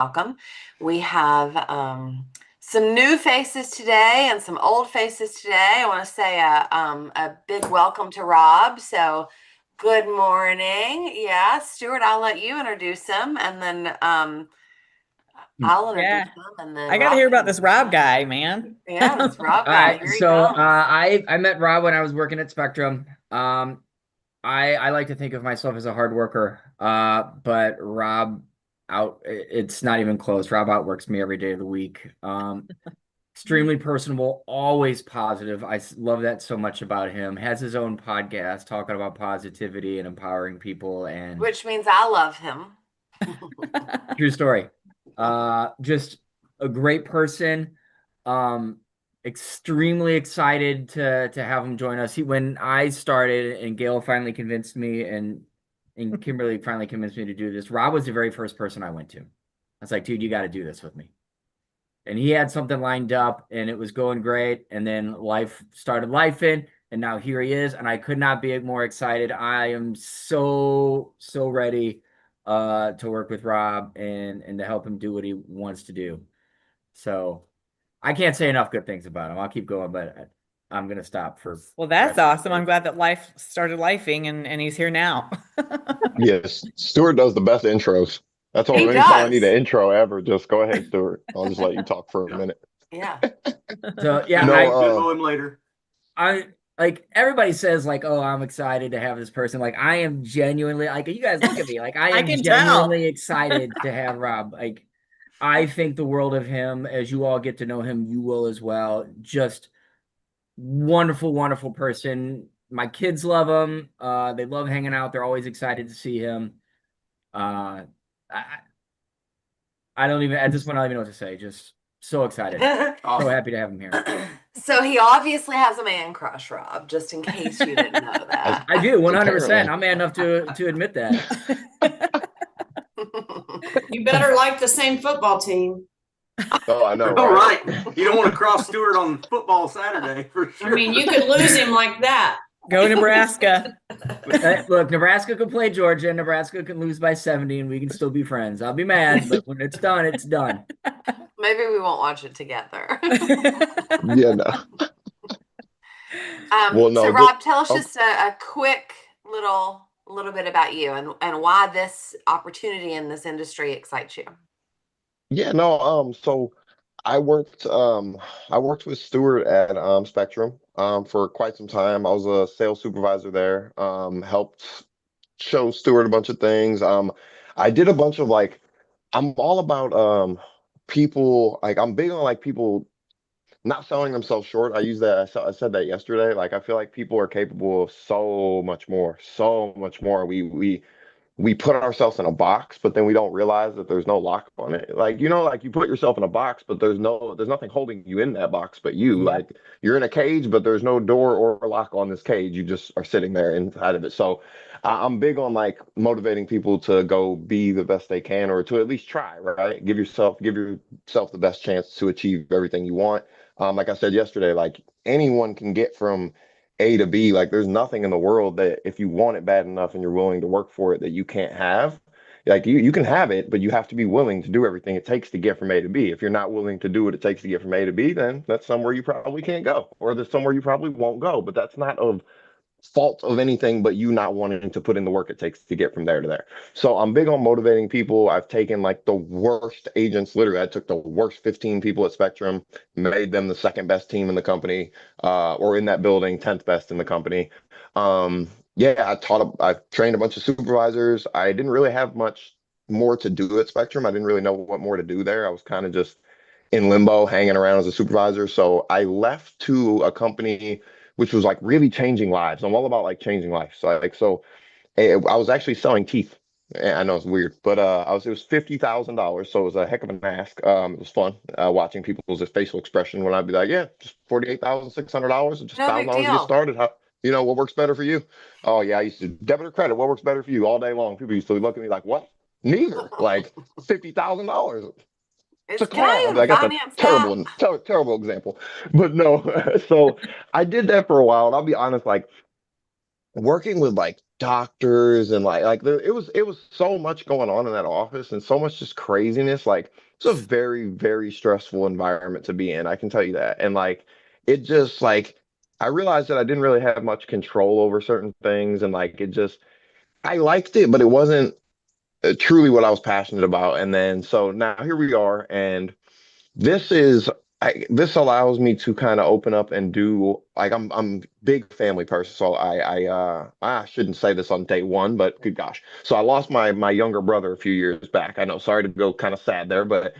Welcome. We have some new faces today and some old faces today. I want to say a big welcome to Rob. So, good morning. Yeah, Stuart, I'll let you introduce him, and then I'll introduce Yeah, him, and then I got to Rob hear can about this introduce Rob him. guy, man. Yeah, this Rob All guy. right, Here he so comes. I met Rob when I was working at Spectrum. I like to think of myself as a hard worker, but Rob it's not even close. Rob outworks me every day of the week. Extremely personable, always positive. Love that so much about him. Has his own podcast talking about positivity and empowering people, and Which means I love him. true story. Just a great person. Um, Extremely excited to have him join us. When I started and Gail finally convinced me and Kimberly finally convinced me to do this, Rob was the very first person I went to. I was like, dude, you got to do this with me. And he had something lined up and it was going great. And then life started lifing, and now here he is. And I could not be more excited. I am so ready to work with Rob and to help him do what he wants to do. So I can't say enough good things about him. I'll keep going, but I'm gonna stop for Well, the that's rest of awesome. the I'm day. glad that life started lifing and he's here now. Yes, Stuart does the best intros. I told He him anytime I need does. an intro ever, just go ahead, Stuart. I'll just let you talk for a Yeah. minute. Yeah. So yeah, Demo, No, demo him later. I like everybody says like, oh, I'm excited to have this person. Like I am genuinely like you guys look at me. Like I I am can tell. genuinely excited to have Rob. Like I think the world of him. As you all get to know him, you will as well. Just wonderful, wonderful person. My kids love him. They love hanging out. They're always excited to see him. Uh, I, I don't even at this point. I don't even know what to say. Just so excited, so Awesome. happy to have him here. So he obviously has a man crush, Rob, just in case you didn't know as, that. I do, 100%. apparently. I'm man enough to admit that. You better like the same football team. Oh, I know, All right? right. You don't want to cross Stewart on football Saturday for I sure. mean, you could lose him like that. Go Nebraska. Look, Nebraska could play Georgia. Nebraska can lose by 70, and we can still be friends. I'll be mad, but when it's done, it's done. Maybe we won't watch it together. Yeah, no. Well, So no. Rob, tell us Um, just a quick little bit about you and why this opportunity in this industry excites you. yeah, no. So I worked with Stuart at Spectrum for quite some time. I was a sales supervisor there. Helped show Stuart a bunch of things. I did a bunch of like I'm all about people like I'm big on like people not selling themselves short. I said that yesterday. Like I feel like people are capable of so much more, so much more. We put ourselves in a box, but then we don't realize that there's no lock on it. Like, like you put yourself in a box, but there's nothing holding you in that box but you. Yeah. Like you're in a cage, but there's no door or lock on this cage. You just are sitting there inside of it. So I'm big on like motivating people to go be the best they can or to at least try, right? Give yourself the best chance to achieve everything you want. Like I said yesterday, like anyone can get from a to B. Like there's nothing in the world that if you want it bad enough and you're willing to work for it that you can't have. Like you can have it, but you have to be willing to do everything it takes to get from A to B. If you're not willing to do what it takes to get from A to B, then that's somewhere you probably can't go, or there's somewhere you probably won't go. But that's not of fault of anything but you not wanting to put in the work it takes to get from there to there. So I'm big on motivating people. I've taken like the worst agents, literally, I took the worst 15 people at Spectrum, made them the second best team in the company, or in that building, 10th best in the company. Yeah, I trained a bunch of supervisors. I didn't really have much more to do at Spectrum. I didn't really know what more to do there. I was kind of just in limbo, hanging around as a supervisor. So I left to a company which was like really changing lives. I'm all about like changing lives. I was actually selling teeth. I know it's weird, but it was $50,000, so it was a heck of an ask. It was fun watching people's facial expression when I'd be like, "Yeah, just $48,600, just No big $1,000 to get deal. started. What works better for you?" Oh yeah, I used to debit or credit. What works better for you all day long? People used to look at me like, "What? Neither." Like $50,000. It's a Can car. I I even mean, I guess a finance that? terrible example, but no. So I did that for a while, and I'll be honest, like working with like doctors and it was so much going on in that office and so much just craziness. Like it's a very, very stressful environment to be in. I can tell you that. And like it just like I realized that I didn't really have much control over certain things and like it just I liked it, but it wasn't truly what I was passionate about. And then so now here we are, and this is this allows me to kind of open up and do like I'm big family person, so I shouldn't say this on day one, but good gosh. So I lost my younger brother a few years back. I know, sorry to go kind of sad there, but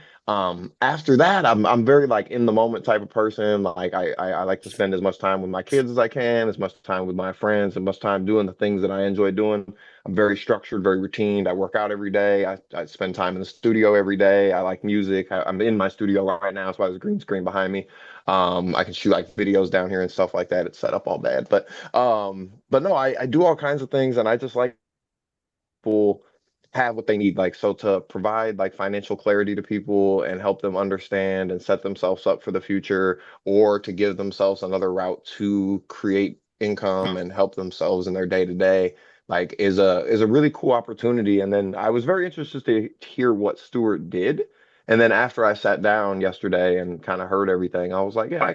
after that I'm very like in the moment type of person. Like I like to spend as much time with my kids as I can, as much time with my friends, as much time doing the things that I enjoy doing. I'm very structured, very routine. I work out every day. I spend time in the studio every day. I like music. I'm in my studio right now. That's why there's a green screen behind me. I can shoot like videos down here and stuff like that. It's set up all bad. But no, I do all kinds of things and I just like people have what they need. Like, so to provide like financial clarity to people and help them understand and set themselves up for the future, or to give themselves another route to create income and help themselves in their day to day, like is a really cool opportunity. And then I was very interested to hear what Stuart did. And then after I sat down yesterday and kind of heard everything, I was like, yeah,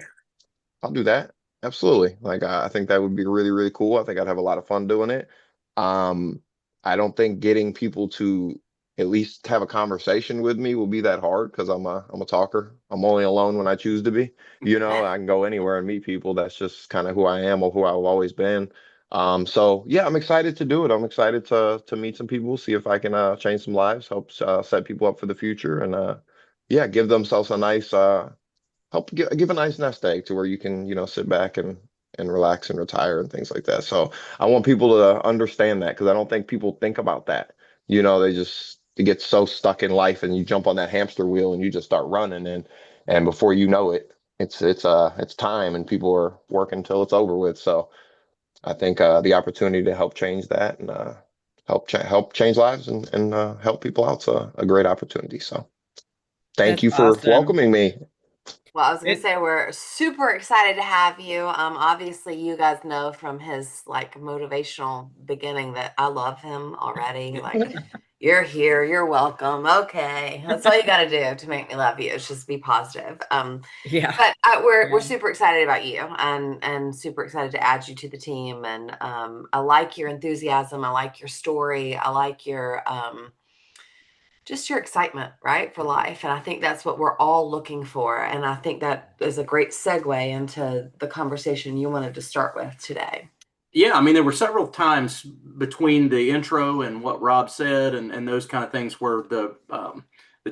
I'll do that. Absolutely. Like I think that would be really, really cool. I think I'd have a lot of fun doing it. Um, I don't think getting people to at least have a conversation with me will be that hard because I'm a talker. I'm only alone when I choose to be. You know, I can go anywhere and meet people. That's just kind of who I am or who I've always been. So yeah, I'm excited to do it. I'm excited to meet some people, see if I can change some lives, help set people up for the future, and yeah, give themselves a nice help give a nice nest egg to where you can, sit back and relax and retire and things like that. So I want people to understand that because I don't think people think about that. They get so stuck in life and you jump on that hamster wheel and you just start running and before you know it, it's time and people are working until it's over with. So I think the opportunity to help change that and help change lives and help people out's a great opportunity. So thank That's you for awesome. welcoming me. Well, I was going to It, say we're super excited to have you. Obviously, you guys know from his like motivational beginning that I love him already. Like, you're here, you're welcome. Okay, that's all you got to do to make me love you. Is just be positive. yeah. But we're Yeah. super excited about you and super excited to add you to the team. And I like your enthusiasm. I like your story. I like your just your excitement, right, for life. And I think that's what we're all looking for. And I think that is a great segue into the conversation you wanted to start with today. Yeah, I mean, there were several times between the intro and what Rob said and those kind of things where the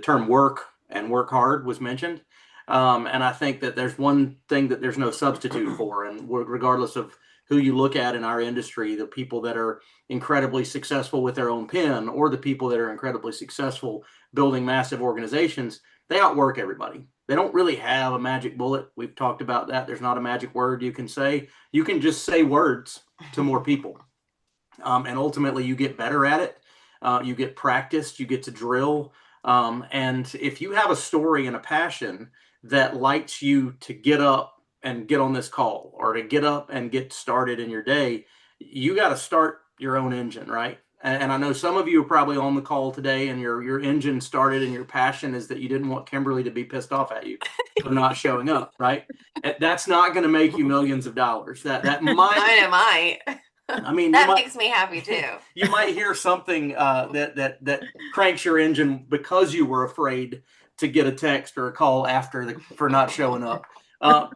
term work and work hard was mentioned. And I think that there's one thing that there's no substitute for. And regardless of who you look at in our industry, the people that are incredibly successful with their own pen or the people that are incredibly successful building massive organizations, they outwork everybody. They don't really have a magic bullet. We've talked about that. There's not a magic word you can say. You can just say words to more people. And ultimately, you get better at it. You get practiced, you get to drill. And if you have a story and a passion that lights you to get up and get on this call or to get up and get started in your day, you got to start your own engine, right? And I know some of you are probably on the call today and your engine started and your passion is that you didn't want Kimberly to be pissed off at you for not showing up, right? That's not going to make you millions of dollars. That might, It might. I mean, That makes me happy too. you might hear something that cranks your engine because you were afraid to get a text or a call for not showing up.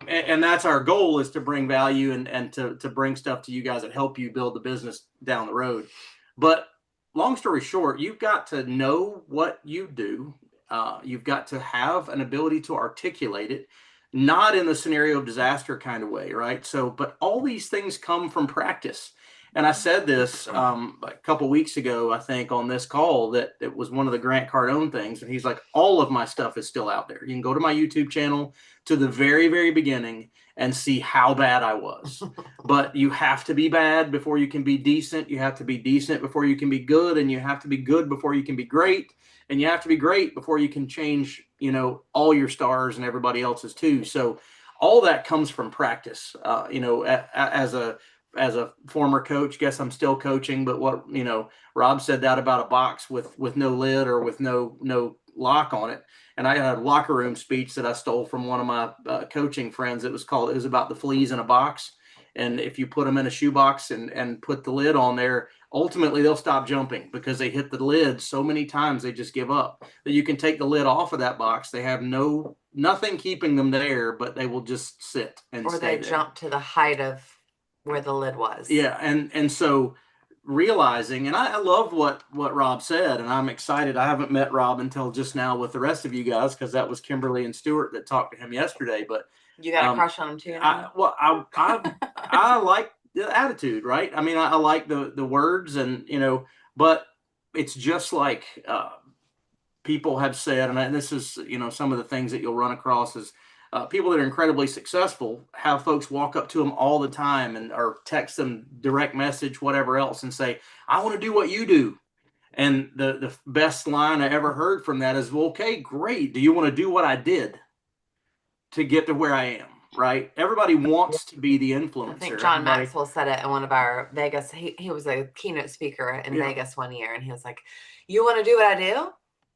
And that's our goal, is to bring value and to bring stuff to you guys that help you build the business down the road. But long story short, you've got to know what you do. You've got to have an ability to articulate it, not in the scenario of disaster kind of way, right? So, but all these things come from practice. And I said this a couple weeks ago, I think, on this call, that it was one of the Grant Cardone things. And he's like, all of my stuff is still out there. You can go to my YouTube channel to the very, very beginning and see how bad I was. But you have to be bad before you can be decent. You have to be decent before you can be good. And you have to be good before you can be great. And you have to be great before you can change, all your stars and everybody else's too. So all that comes from practice, as a as a former coach, guess I'm still coaching, but what, Rob said that about a box with no lid or with no lock on it. And I had a locker room speech that I stole from one of my coaching friends. It was about the fleas in a box. And if you put them in a shoebox and put the lid on there, ultimately they'll stop jumping because they hit the lid so many times they just give up. That you can take the lid off of that box. They have nothing keeping them there, but they will just sit and Or stay they there. jump to the height of where the lid was. Yeah, and so realizing, and I love what Rob said, and I'm excited. I haven't met Rob until just now with the rest of you guys, because that was Kimberly and Stuart that talked to him yesterday. But You got a crush on him too now? I like the attitude, right? I mean, I like the words, and but it's just like people have said, and this is some of the things that you'll run across is people that are incredibly successful have folks walk up to them all the time or text them direct message, whatever else, and say, I want to do what you do. And the best line I ever heard from that is, well, okay, great. Do you want to do what I did to get to where I am? Right? Everybody wants to be the influencer. I think John Maxwell said it in one of our Vegas. He was a keynote speaker in Vegas one year, and he was like, you want to do what I do?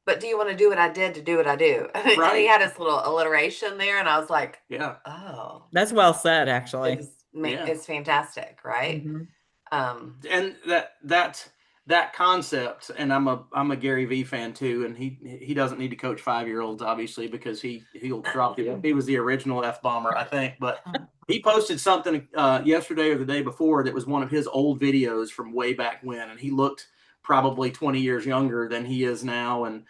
But do you want to do what I did to do what I do? Right. And he had his little alliteration there, and I was like, yeah, oh, That's well said, actually. It's fantastic, right? Mm-hmm. And that concept, and I'm a Gary Vee fan too, and he doesn't need to coach 5-year-olds obviously, because he'll drop the he was the original F-bomber, I think, but he posted something yesterday or the day before that was one of his old videos from way back when, and he looked probably 20 years younger than he is now, and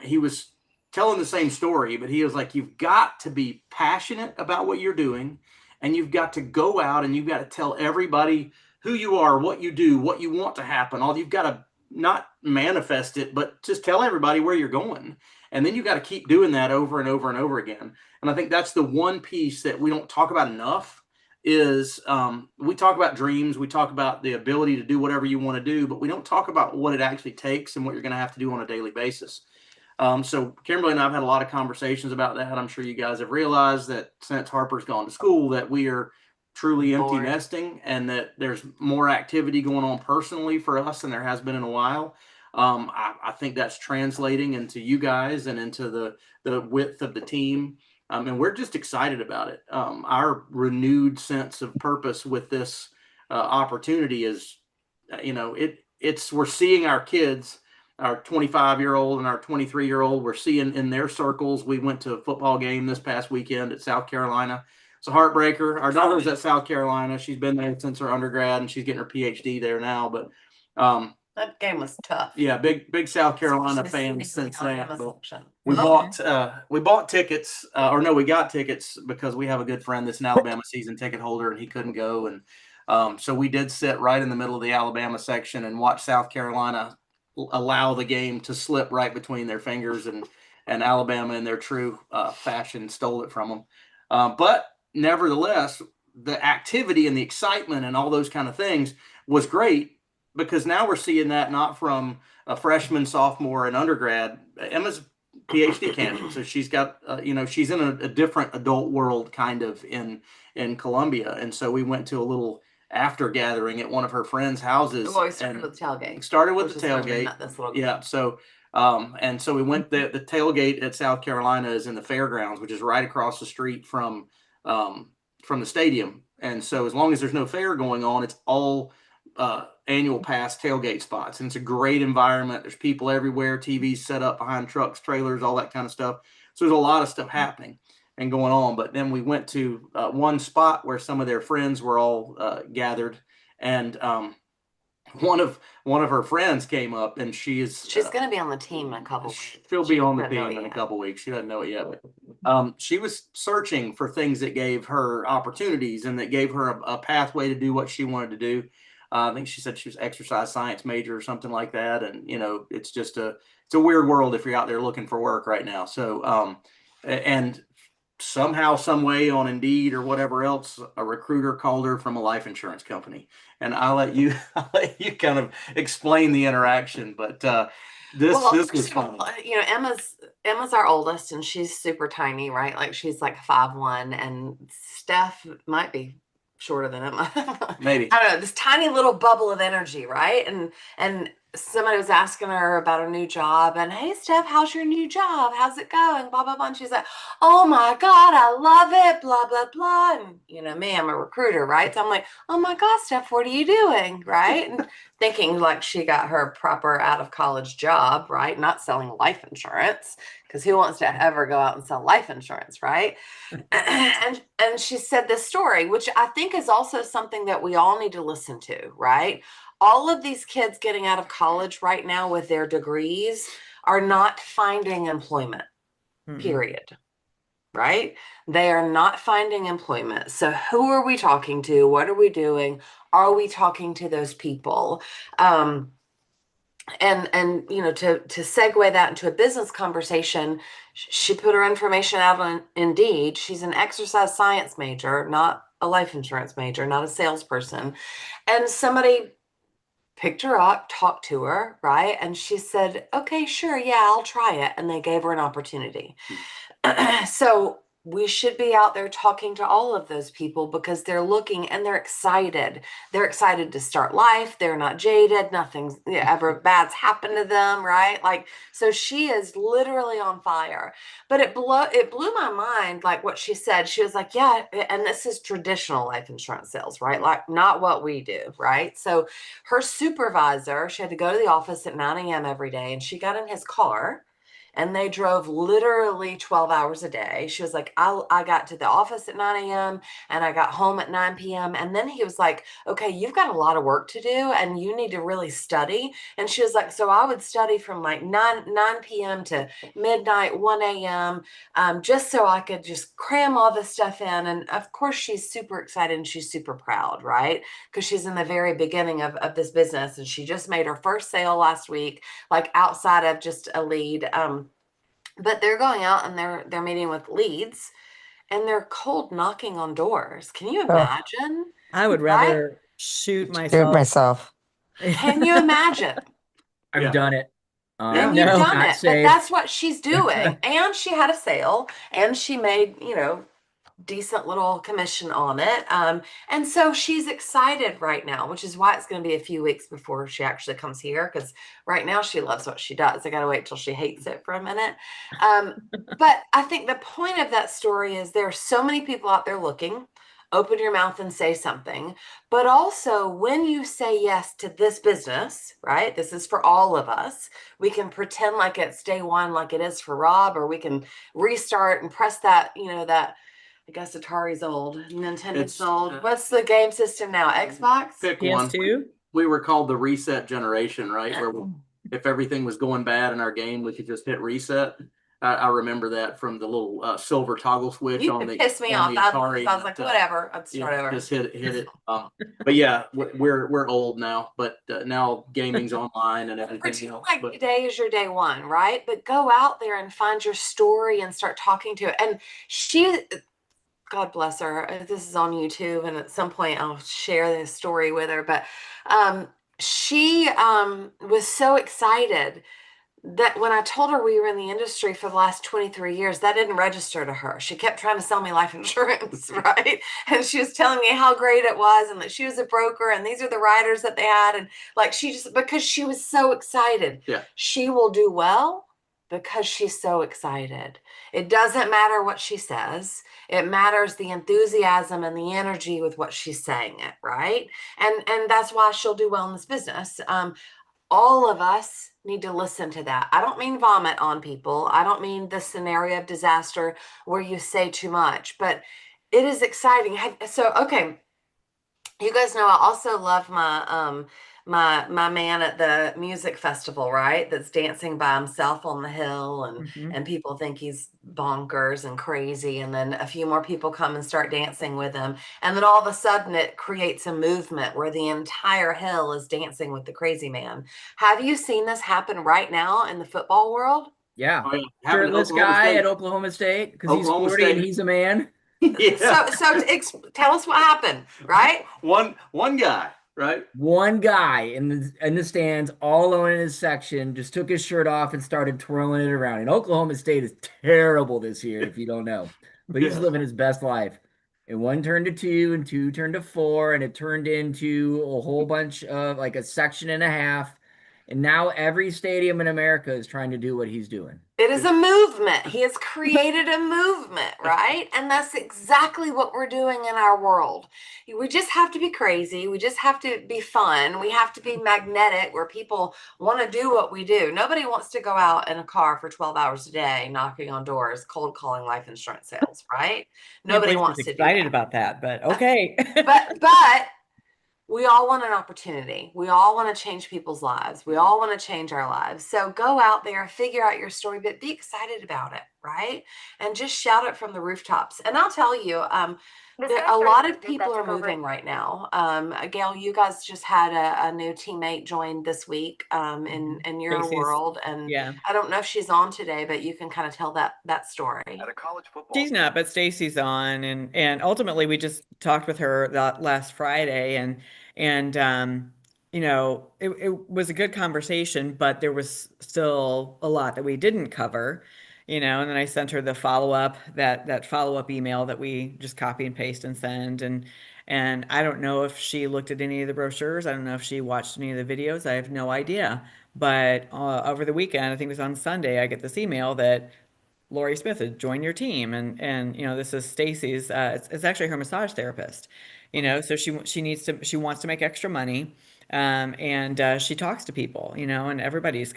he was telling the same story, but he was like, you've got to be passionate about what you're doing, and you've got to go out and you've got to tell everybody who you are, what you do, what you want to happen. All you've got to not manifest it, but just tell everybody where you're going. And then you got to keep doing that over and over and over again. And I think that's the one piece that we don't talk about enough is we talk about dreams. We talk about the ability to do whatever you want to do, but we don't talk about what it actually takes and what you're going to have to do on a daily basis. So Kimberly and I have had a lot of conversations about that. I'm sure you guys have realized that since Harper's gone to school, that we are truly empty nesting, and that there's more activity going on personally for us than there has been in a while. I think that's translating into you guys and into the width of the team. And we're just excited about it. Our renewed sense of purpose with this opportunity is, we're seeing our kids, our 25-year-old and our 23-year-old, we're seeing in their circles. We went to a football game this past weekend at South Carolina. It's a heartbreaker. Our daughter's at South Carolina. She's been there since her undergrad, and she's getting her PhD there now. But that game was tough. Yeah, big South Carolina fans since that. We bought tickets, we got tickets because we have a good friend that's an Alabama season ticket holder, and he couldn't go, and so we did sit right in the middle of the Alabama section and watch South Carolina allow the game to slip right between their fingers, and Alabama in their true fashion stole it from them. But nevertheless, the activity and the excitement and all those kind of things was great, because now we're seeing that not from a freshman, sophomore, and undergrad. Emma's PhD candidate, so she's got, she's in a different adult world kind of in Columbia. And so we went to a little after gathering at one of her friends' houses. Well, we started with the tailgate. Started with the tailgate. Yeah. So, and so we went, the tailgate at South Carolina is in the fairgrounds, which is right across the street from the stadium. And so as long as there's no fair going on, it's all annual pass tailgate spots. And it's a great environment. There's people everywhere, TVs set up behind trucks, trailers, all that kind of stuff. So there's a lot of stuff happening and going on. But then we went to one spot where some of their friends were all gathered. And one of her friends came up, and she's going to be on the team in a couple weeks. She'll be on the team in a couple weeks. She doesn't know it yet. But, she was searching for things that gave her opportunities and that gave her a pathway to do what she wanted to do. I think she said she was exercise science major or something like that. And, it's just it's a weird world if you're out there looking for work right now. So, and somehow, some way on Indeed or whatever else, a recruiter called her from a life insurance company. And I'll let you kind of explain the interaction, but this was fun. Emma's our oldest, and she's super tiny, right? Like she's like 5'1", and Steph might be shorter than him. Maybe. I don't know, this tiny little bubble of energy, right? And somebody was asking her about her new job, and hey, Steph, how's your new job? How's it going? Blah blah blah. And she's like, oh my God, I love it. Blah blah blah. And you know me, I'm a recruiter, right? So I'm like, oh my God, Steph, what are you doing, right? And thinking like she got her proper out of college job, right? Not selling life insurance, because who wants to ever go out and sell life insurance, right? And she said this story, which I think is also something that we all need to listen to, right? All of these kids getting out of college right now with their degrees are not finding employment, period. Right? They are not finding employment. So who are we talking to? What are we doing? Are we talking to those people? And you know, to segue that into a business conversation, she put her information out on Indeed. She's an exercise science major, not a life insurance major, not a salesperson. And somebody picked her up, talked to her, right? And she said, okay, sure, yeah, I'll try it. And they gave her an opportunity. So we should be out there talking to all of those people because they're looking and they're excited. They're excited to start life. They're not jaded. Nothing's ever bad's happened to them, right? Like, so she is literally on fire. But it blew my mind, like what she said. She was like, yeah, and this is traditional life insurance sales, right? Like not what we do, right? So her supervisor, she had to go to the office at 9 a.m. every day, and she got in his car and they drove literally 12 hours a day. She was like, I got to the office at 9 a.m. and I got home at 9 p.m. And then he was like, okay, you've got a lot of work to do and you need to really study. And she was like, so I would study from like 9 p.m. to midnight, 1 a.m. Just so I could just cram all this stuff in. And of course, she's super excited and she's super proud, right? Because she's in the very beginning of this business and she just made her first sale last week, like outside of just a lead. But they're going out and they're meeting with leads and they're cold knocking on doors. Can you imagine? I would Right? rather shoot Do it myself. myself. Can you imagine? I've Yeah. done it. And Yeah. you've No. done Not it, but safe. that's what she's doing. And she had a sale and she made, you know, decent little commission on it. And so she's excited right now, which is why it's going to be a few weeks before she actually comes here. Because right now she loves what she does. I got to wait till she hates it for a minute. But I think the point of that story is there are so many people out there looking. Open your mouth and say something. But also, when you say yes to this business, right? This is for all of us. We can pretend like it's day one, like it is for Rob, or we can restart and press that, you know, that. I guess Atari's old, Nintendo's It's, old. What's the game system now? Xbox? Pick one. PS2? We were called the reset generation, right? Where if everything was going bad in our game, we could just hit reset. I remember that from the little silver toggle switch You on could the piss me on off. the I Atari. was like, whatever. I'd start Yeah, over. just hit it. But yeah, we're old now. But now gaming's online and everything Pretend else. like But today is your day one, right? But go out there and find your story and start talking to it. And she, God bless her. This is on YouTube, and at some point I'll share this story with her. But she was so excited that when I told her we were in the industry for the last 23 years, that didn't register to her. She kept trying to sell me life insurance, right? And she was telling me how great it was and that she was a broker and these are the riders that they had. And like she just, because she was so excited, she will do well because she's so excited. It doesn't matter what she says. It matters the enthusiasm and the energy with what she's saying it, right? And that's why she'll do well in this business. All of us need to listen to that. I don't mean vomit on people. I don't mean the scenario of disaster where you say too much, but it is exciting. So, okay, you guys know I also love my man at the music festival, right? That's dancing by himself on the hill and people think he's bonkers and crazy, and then a few more people come and start dancing with him, and then all of a sudden it creates a movement where the entire hill is dancing with the crazy man. Have you seen this happen right now in the football world? Yeah. Oh, yeah. Shirtless guy at Oklahoma State because he's 40 and he's a man. Yeah. So tell us what happened, right? One guy, right? One guy in the stands, all alone in his section, just took his shirt off and started twirling it around. And Oklahoma State is terrible this year, if you don't know. But he's living his best life. and one turned to two, and two turned to four, and it turned into a whole bunch of like a section and a half. And now every stadium in America is trying to do what he's doing. It is a movement. He has created a movement, right? And that's exactly what we're doing in our world. We just have to be crazy. We just have to be fun. We have to be magnetic where people want to do what we do. Nobody wants to go out in a car for 12 hours a day, knocking on doors, cold calling life insurance sales, right? Can't Nobody believe she's wants to do excited that. about that, but okay. But we all want an opportunity. We all want to change people's lives. We all want to change our lives. So go out there, figure out your story, but be excited about it, right? And just shout it from the rooftops. And I'll tell you, a lot of people are moving right now. Gail, you guys just had a new teammate join this week in your Stacey's- world. And Yeah. I don't know if she's on today, but you can kind of tell that story. At a college football. She's not, but Stacy's on, and ultimately we just talked with her that last Friday, and it was a good conversation, but there was still a lot that we didn't cover, and then I sent her the follow-up, that follow-up email that we just copy and paste and send, and I don't know if she looked at any of the brochures. I don't know if she watched any of the videos. I have no idea. But over the weekend, I think it was on Sunday, I get this email that Lori Smith had joined your team, and this is Stacy's. It's actually her massage therapist. So she wants to make extra money, and she talks to people, and everybody's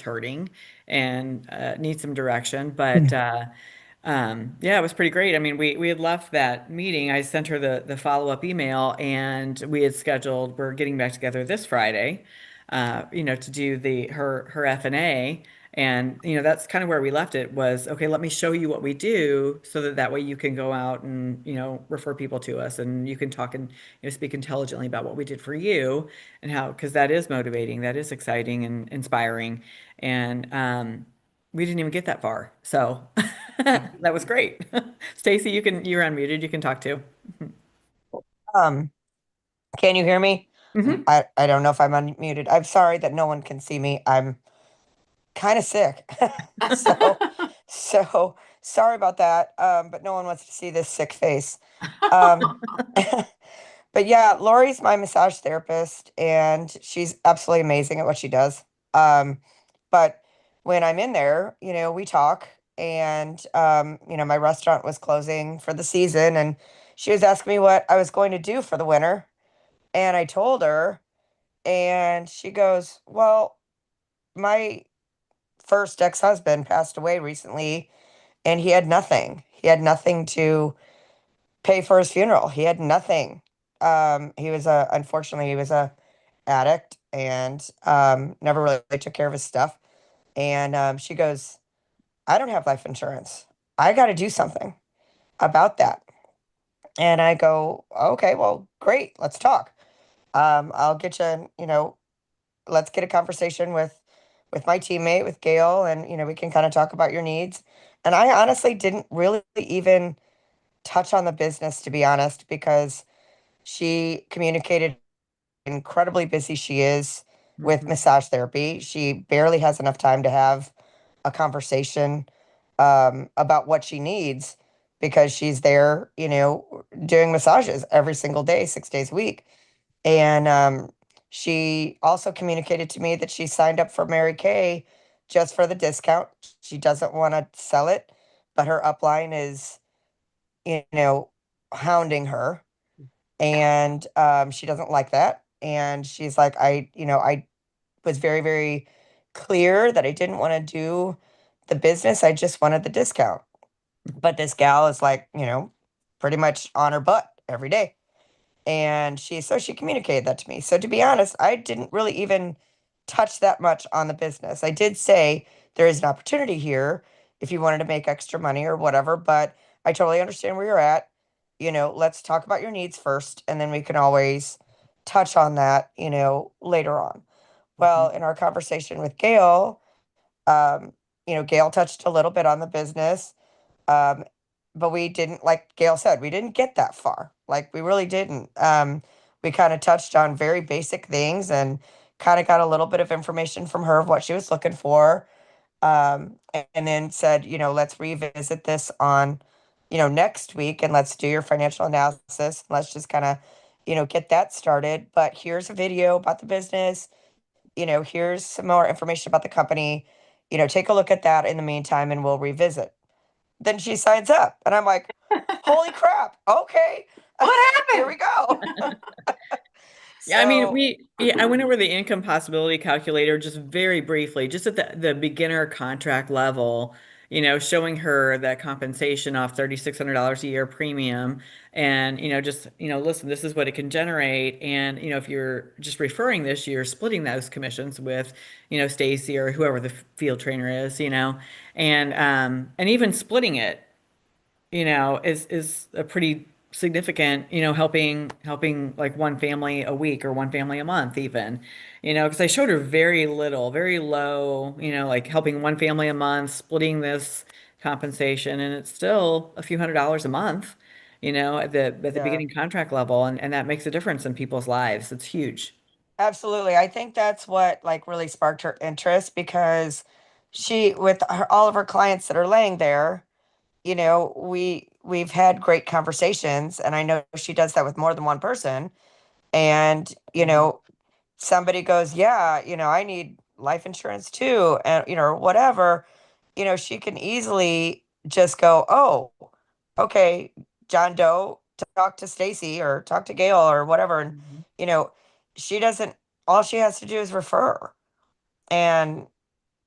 hurting and needs some direction. But yeah, it was pretty great. I mean, we had left that meeting. I sent her the follow-up email, and we had scheduled. We're getting back together this Friday, to do her F&A. And, that's kind of where we left it was, okay, let me show you what we do so that way you can go out and, refer people to us, and you can talk and, speak intelligently about what we did for you and how, because that is motivating, that is exciting and inspiring. And we didn't even get that far. So that was great. Stacy, you're unmuted. You can talk too. Um, can you hear me? Mhm. I don't know if I'm unmuted. I'm sorry that no one can see me. I'm kind of sick. So sorry about that. But no one wants to see this sick face. Um, but yeah, Lori's my massage therapist, and she's absolutely amazing at what she does. But when I'm in there, we talk, and my restaurant was closing for the season, and she was asking me what I was going to do for the winter, and I told her, and she goes, "Well, my first ex-husband passed away recently, and he had nothing. He had nothing to pay for his funeral. He had nothing. Unfortunately, he was a addict, and never really took care of his stuff." And she goes, "I don't have life insurance. I got to do something about that." And I go, "Okay, well, great. Let's talk. I'll get you, let's get a conversation with my teammate, with Gail, and we can kind of talk about your needs." And I honestly didn't really even touch on the business, to be honest, because she communicated incredibly busy she is with Mhm. massage therapy. She barely has enough time to have a conversation about what she needs, because she's there, doing massages every single day, 6 days a week. And she also communicated to me that she signed up for Mary Kay just for the discount. She doesn't want to sell it, but her upline is, you know, hounding her, and she doesn't like that. And she's like, I was very, very clear that I didn't want to do the business. I just wanted the discount. But this gal is like, pretty much on her butt every day. And she communicated that to me. So to be honest, I didn't really even touch that much on the business. I did say there is an opportunity here if you wanted to make extra money or whatever, but I totally understand where you're at. Let's talk about your needs first, and then we can always touch on that, later on. Well, in our conversation with Gail, Gail touched a little bit on the business. Um, but we didn't, like Gail said, we didn't get that far. Like, we really didn't. We kind of touched on very basic things, and kind of got a little bit of information from her of what she was looking for. And then said, let's revisit this on next week and let's do your financial analysis. Let's just kind of, get that started. But here's a video about the business. Here's some more information about the company. Take a look at that in the meantime and we'll revisit. Then she signs up and I'm like, holy crap. Okay. What Here we happened? go. Yeah, I mean, So, I went over the income possibility calculator just very briefly, just at the beginner contract level, showing her that compensation off $3,600 a year premium and, just, listen, this is what it can generate. And, if you're just referring this, you're splitting those commissions with, Stacy or whoever the field trainer is, and even splitting it is a pretty significant, helping like one family a week or one family a month even, because I showed her very little, very low, like helping one family a month, splitting this compensation, and it's still a few $100s a month, at the yeah, beginning contract level, and that makes a difference in people's lives. It's huge. absolutely. I think that's what like really sparked her interest because with all of her clients that are laying there, we've had great conversations and I know she does that with more than one person. And, somebody goes, yeah, I need life insurance too, and, or whatever, she can easily just go, oh, okay, John Doe, talk to Stacy or talk to Gail or whatever. And, Mhm. you know, she doesn't, all she has to do is refer. And,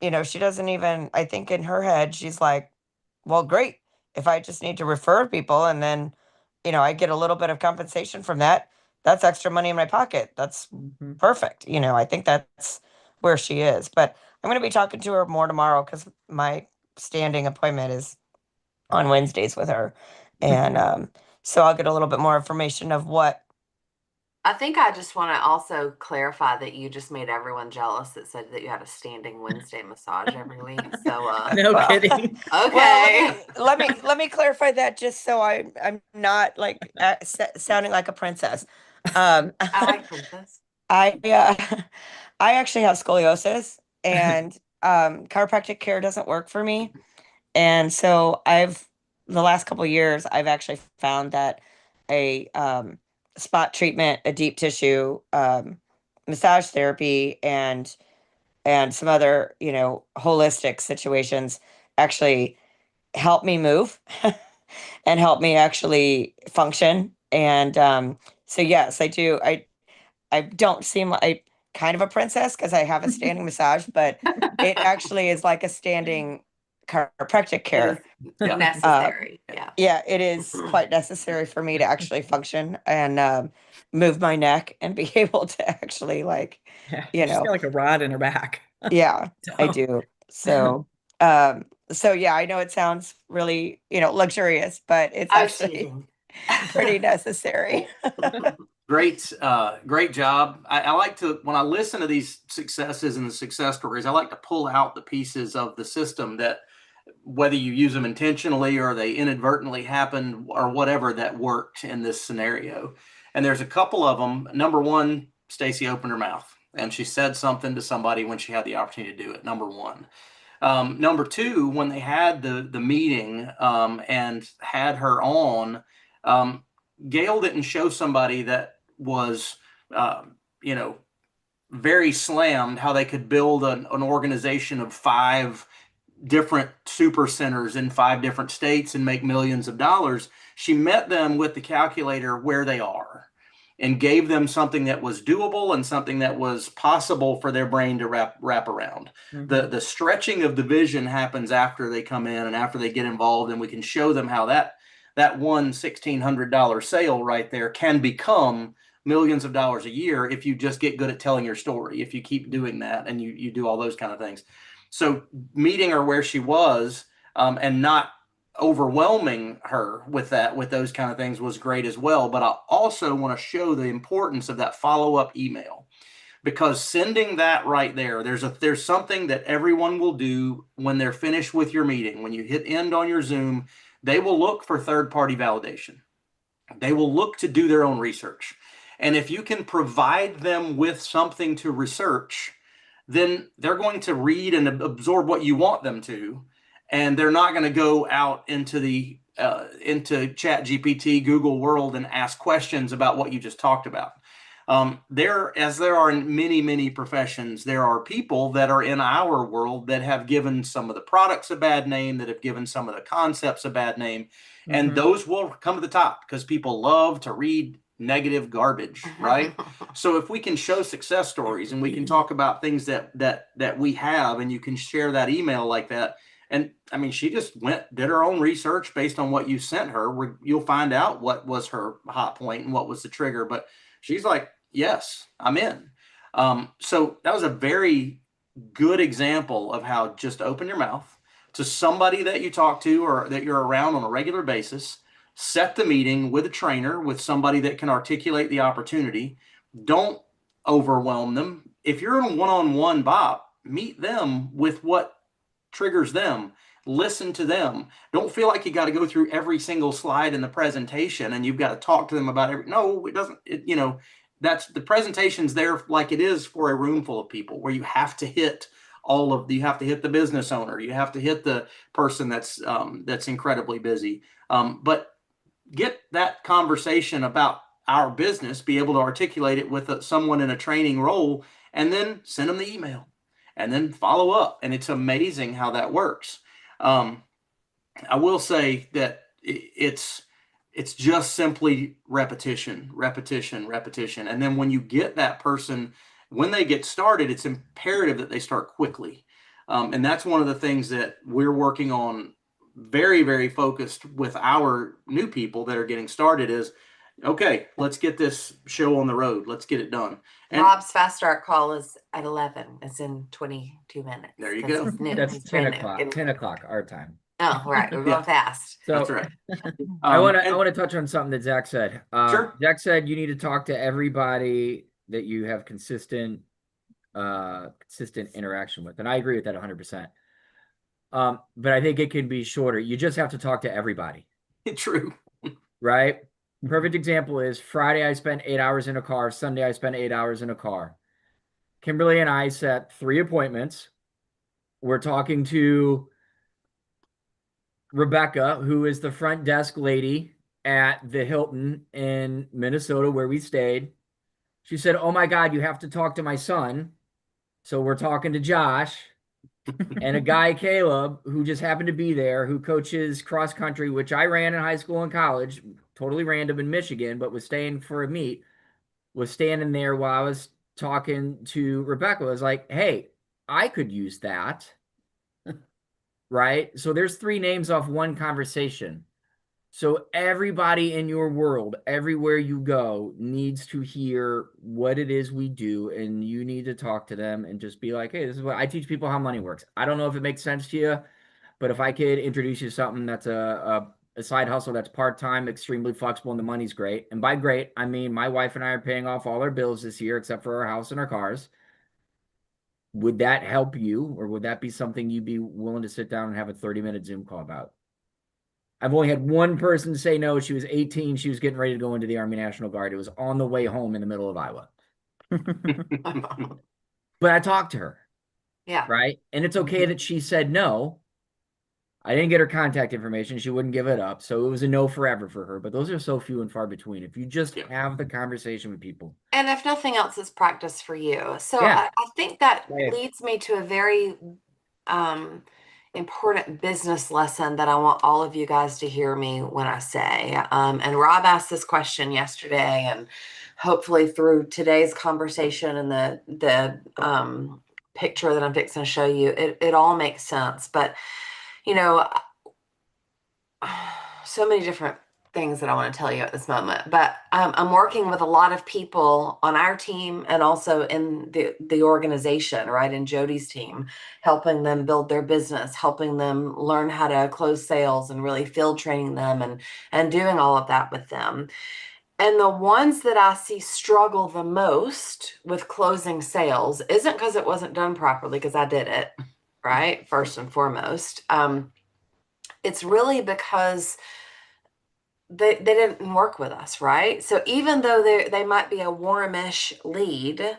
she doesn't even, I think in her head, she's like, well, great. If I just need to refer people and then, I get a little bit of compensation from that, that's extra money in my pocket. That's Mhm. perfect. I think that's where she is. But I'm going to be talking to her more tomorrow because my standing appointment is on Wednesdays with her. And so I'll get a little bit more information of what. I think I just want to also clarify that you just made everyone jealous that said that you had a standing Wednesday massage every week. So, No Well, kidding. well, okay. let me clarify that just so I'm not like sounding like a princess. Um, I like princess. I I actually have scoliosis and chiropractic care doesn't work for me. And so the last couple of years, I've actually found that a spot treatment, a deep tissue, massage therapy, and some other, holistic situations actually help me move and help me actually function. And so yes, I do. I don't seem like kind of a princess because I have a standing massage, but it actually is like a standing chiropractic It is care. Yeah. necessary. Yeah. Yeah, it is quite necessary for me to actually function and move my neck and be able to actually like, Yeah, you she's got know, like a rod in her back. yeah, I So, do. So yeah, I know it sounds really, luxurious, but it's I was actually teasing. pretty necessary. Great job. I like to, when I listen to these successes and the success stories, I like to pull out the pieces of the system that, whether you use them intentionally or they inadvertently happened or whatever, that worked in this scenario. And there's a couple of them. Number one, Stacy opened her mouth and she said something to somebody when she had the opportunity to do it. Number one. Number two, when they had the meeting and had her on, um, Gail didn't show somebody that was, uh, you know, very slammed how they could build an organization of 5 different super centers in 5 different states and make millions of dollars. She met them with the calculator where they are and gave them something that was doable and something that was possible for their brain to wrap around. mhm. The stretching of the vision happens after they come in and after they get involved, and we can show them how that one $1,600 sale right there can become millions of dollars a year if you just get good at telling your story, if you keep doing that and you do all those kind of things. So meeting her where she was, and not overwhelming her with those kind of things was great as well. But I also want to show the importance of that follow-up email, because sending that right there, there's something that everyone will do when they're finished with your meeting. When you hit end on your Zoom, they will look for third-party validation. They will look to do their own research. And if you can provide them with something to research, then they're going to read and absorb what you want them to. And they're not going to go out into the into Chat GPT, Google World, and ask questions about what you just talked about. As there are in many, many professions, there are people that are in our world that have given some of the products a bad name, that have given some of the concepts a bad name, and those will come to the top because people love to read negative garbage, right? So if we can show success stories and we can talk about things that we have, and you can share that email like that. And I mean, she just did her own research based on what you sent her. You'll find out what was her hot point and what was the trigger. But she's like, yes, I'm in. So that was a very good example of how just open your mouth to somebody that you talk to or that you're around on a regular basis. Set the meeting with a trainer, with somebody that can articulate the opportunity. Don't overwhelm them. If you're in a one-on-one BOP, meet them with what triggers them. Listen to them. Don't feel like you got to go through every single slide in the presentation and you've got to talk to them about every. No, it doesn't. That's the presentation's there like it is for a room full of people, where you have to hit you have to hit the business owner, you have to hit the person that's incredibly busy. But get that conversation about our business, be able to articulate it with someone in a training role, and then send them the email and then follow up. And it's amazing how that works. I will say that it's just simply repetition. And then when you get that person, when they get started, it's imperative that they start quickly. And that's one of the things that we're working on, very, very focused with our new people that are getting started, is, okay, let's get this show on the road. Let's get it done. And Rob's fast start call is at 11. It's in 22 minutes. There you go. That's 10 o'clock. 10 o'clock our time. Oh, right. We're going fast. So that's right. I want to touch on something that Zack said. Sure. Zack said you need to talk to everybody that you have consistent interaction with, and I agree with that 100%. But I think it can be shorter. You just have to talk to everybody. True. Right? Perfect example is Friday I spent 8 hours in a car. Sunday I spent 8 hours in a car. Kimberly and I set 3 appointments. We're talking to Rebecca, who is the front desk lady at the Hilton in Minnesota where we stayed. She said, "Oh my God, you have to talk to my son." So we're talking to Josh and a guy, Caleb, who just happened to be there, who coaches cross country, which I ran in high school and college, totally random in Michigan, but was staying for a meet, was standing there while I was talking to Rebecca. I was like, hey, I could use that. Right? So there's 3 names off one conversation. So everybody in your world, everywhere you go, needs to hear what it is we do, and you need to talk to them and just be like, hey, this is what I teach people, how money works. I don't know if it makes sense to you, but if I could introduce you to something that's a side hustle that's part-time, extremely flexible, and the money's great. And by great, I mean my wife and I are paying off all our bills this year except for our house and our cars. Would that help you, or would that be something you'd be willing to sit down and have a 30-minute Zoom call about? I've only had one person say no. She was 18. She was getting ready to go into the Army National Guard. It was on the way home in the middle of Iowa. But I talked to her. Yeah. Right? And it's okay that she said no. I didn't get her contact information. She wouldn't give it up. So it was a no forever for her. But those are so few and far between. If you just have the conversation with people. And if nothing else, it's practice for you. So Yeah. I think that Right. leads me to a very important business lesson that I want all of you guys to hear me when I say. And Rob asked this question yesterday, and hopefully through today's conversation and the picture that I'm fixing to show you, it all makes sense. But so many different things that I want to tell you at this moment, but I'm working with a lot of people on our team and also in the organization, right? In Jody's team, helping them build their business, helping them learn how to close sales and really field training them and doing all of that with them. And the ones that I see struggle the most with closing sales isn't because it wasn't done properly, because I did it, right? First and foremost. It's really because they didn't work with us, right? So even though they might be a warmish lead,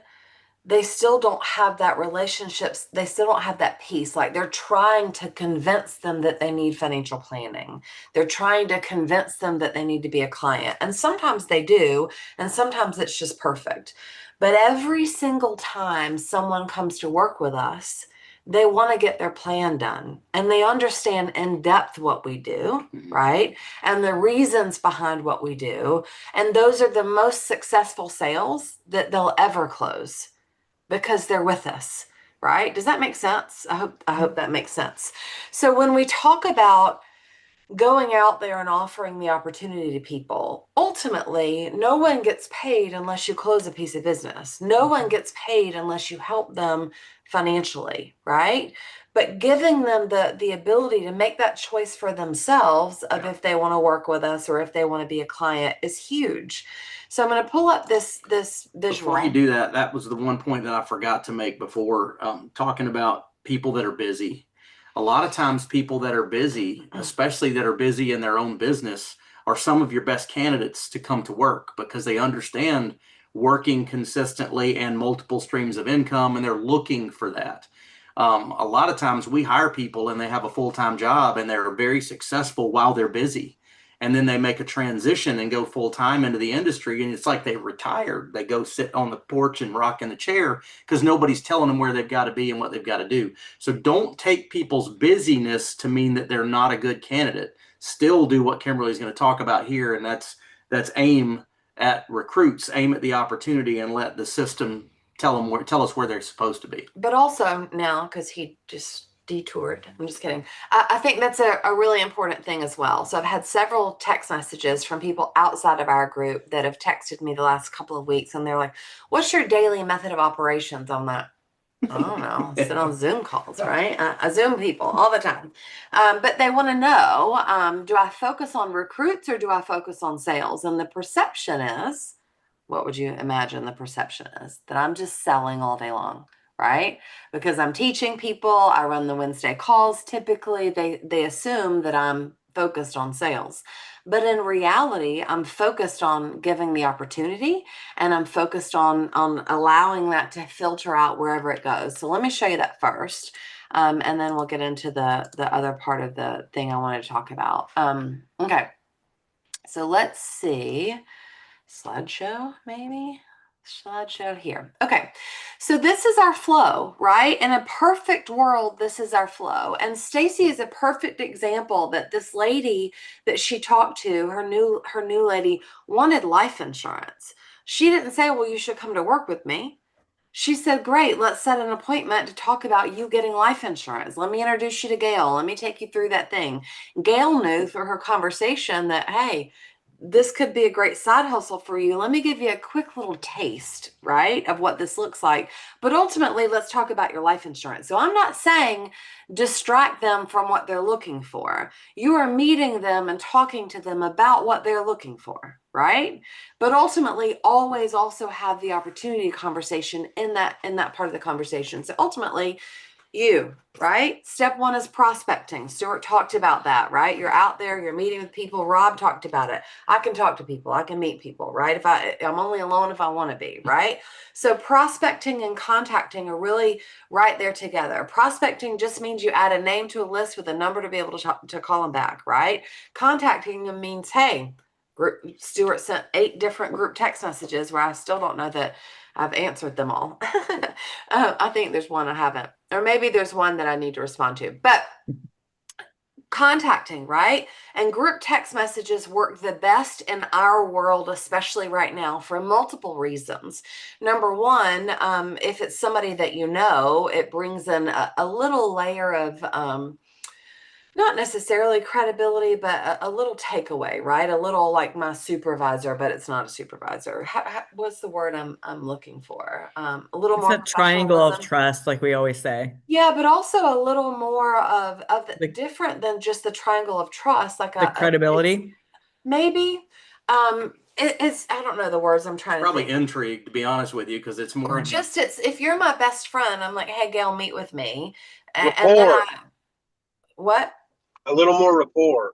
they still don't have that relationships. They still don't have that peace. Like they're trying to convince them that they need financial planning. They're trying to convince them that they need to be a client. And sometimes they do, and sometimes it's just perfect. But every single time someone comes to work with us, they want to get their plan done and they understand in depth what we do, right? And the reasons behind what we do. And those are the most successful sales that they'll ever close because they're with us, right? Does that make sense? I hope that makes sense. So when we talk about going out there and offering the opportunity to people, ultimately, no one gets paid unless you close a piece of business. No one gets paid unless you help them financially, right? But giving them the ability to make that choice for themselves of if they want to work with us or if they want to be a client is huge. So I'm going to pull up this visual. Before you do that, that was the one point that I forgot to make before, talking about people that are busy. A lot of times people that are busy, especially that are busy in their own business, are some of your best candidates to come to work because they understand working consistently and multiple streams of income, and they're looking for that. A lot of times we hire people and they have a full-time job and they're very successful while they're busy. And then they make a transition and go full-time into the industry, and it's like they retired. They go sit on the porch and rock in the chair because nobody's telling them where they've got to be and what they've got to do. So don't take people's busyness to mean that they're not a good candidate. Still do what Kimberly's going to talk about here, and that's aim at recruits, aim at the opportunity, and let the system tell us where they're supposed to be. But also now, because he just detoured, I'm just kidding. I think that's a really important thing as well. So I've had several text messages from people outside of our group that have texted me the last couple of weeks, and they're like, what's your daily method of operations on that? I don't know, sit on Zoom calls, right? I Zoom people all the time. But they want to know, do I focus on recruits or do I focus on sales? And the perception is, what would you imagine the perception is? That I'm just selling all day long, right? Because I'm teaching people, I run the Wednesday calls. Typically, they assume that I'm focused on sales. But in reality, I'm focused on giving the opportunity, and I'm focused on allowing that to filter out wherever it goes. So let me show you that first. And then we'll get into the other part of the thing I wanted to talk about. Okay. So let's see. Slideshow, maybe? Slideshow here. Okay, so this is our flow, right? In a perfect world, this is our flow. And Stacy is a perfect example that this lady that she talked to, her new lady, wanted life insurance. She didn't say, well, you should come to work with me. She said, great, let's set an appointment to talk about you getting life insurance. Let me introduce you to Gail. Let me take you through that thing. Gail knew through her conversation that, hey, this could be a great side hustle for you. Let me give you a quick little taste, right, of what this looks like. But ultimately, let's talk about your life insurance. So I'm not saying distract them from what they're looking for. You are meeting them and talking to them about what they're looking for, right? But ultimately, always also have the opportunity conversation in that part of the conversation. So ultimately, you, right? Step one is prospecting. Stuart talked about that, right? You're out there, you're meeting with people. Rob talked about it. I can talk to people. I can meet people, right? I'm only alone if I want to be, right? So prospecting and contacting are really right there together. Prospecting just means you add a name to a list with a number to be able to call them back, right? Contacting them means, hey, Stuart sent 8 different group text messages where I still don't know that I've answered them all. I think there's one I haven't, or maybe there's one that I need to respond to, but contacting, right? And group text messages work the best in our world, especially right now, for multiple reasons. Number one, if it's somebody that you know, it brings in a little layer of not necessarily credibility, but a little takeaway, right? A little like my supervisor, but it's not a supervisor. What's the word I'm looking for? A little It's more a triangle of professionalism. trust, like we always say. Yeah, but also a little more of different than just the triangle of trust, like The credibility. maybe. It's I don't know the words I'm trying to Probably think. intrigue, to be honest with you, because it's more Just it's if you're my best friend, I'm like, hey, Gail, meet with me, and then Rapport, what? a little more rapport.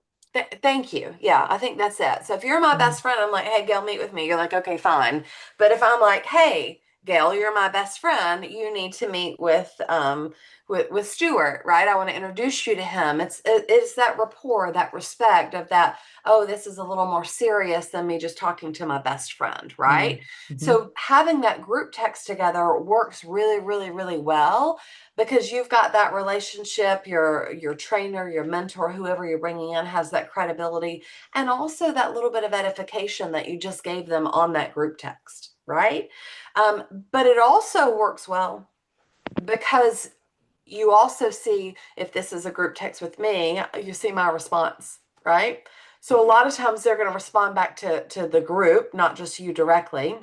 Thank you. Yeah, I think that's it. So if you're my best friend, I'm like, hey, Gail, meet with me. You're like, okay, fine. But if I'm like, hey, Gail, you're my best friend. You need to meet with Stuart, right? I want to introduce you to him. It's that rapport, that respect of that, oh, this is a little more serious than me just talking to my best friend, right? Mm-hmm. So having that group text together works really, really, really well because you've got that relationship, your trainer, your mentor, whoever you're bringing in has that credibility, and also that little bit of edification that you just gave them on that group text, right? But it also works well because you also see, if this is a group text with me, you see my response, right? So a lot of times they're going to respond back to the group, not just you directly.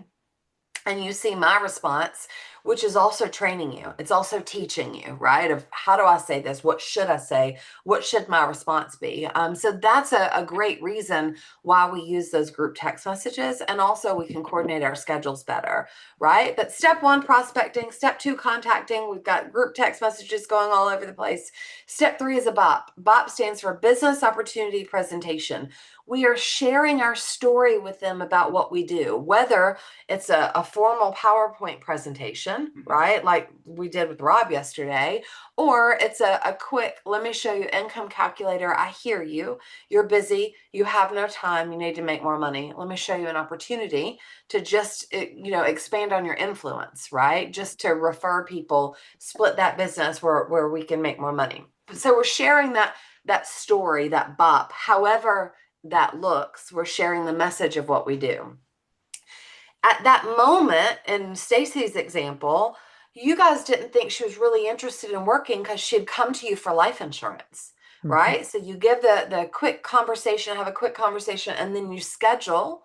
And you see my response, which is also training you. It's also teaching you, right? Of how do I say this? What should I say? What should my response be? So that's a great reason why we use those group text messages. And also we can coordinate our schedules better, right? But step one, prospecting. Step two, contacting. We've got group text messages going all over the place. Step three is a BOP. BOP stands for Business Opportunity Presentation. We are sharing our story with them about what we do, whether it's a formal PowerPoint presentation, right? Like we did with Rob yesterday, or it's a quick, let me show you income calculator. I hear you. You're busy. You have no time. You need to make more money. Let me show you an opportunity to just, expand on your influence, right? Just to refer people, split that business where we can make more money. So we're sharing that story, that BOP, however that looks. We're sharing the message of what we do. At that moment, in Stacy's example, you guys didn't think she was really interested in working because she'd come to you for life insurance, right? So you give the quick conversation, have a quick conversation, and then you schedule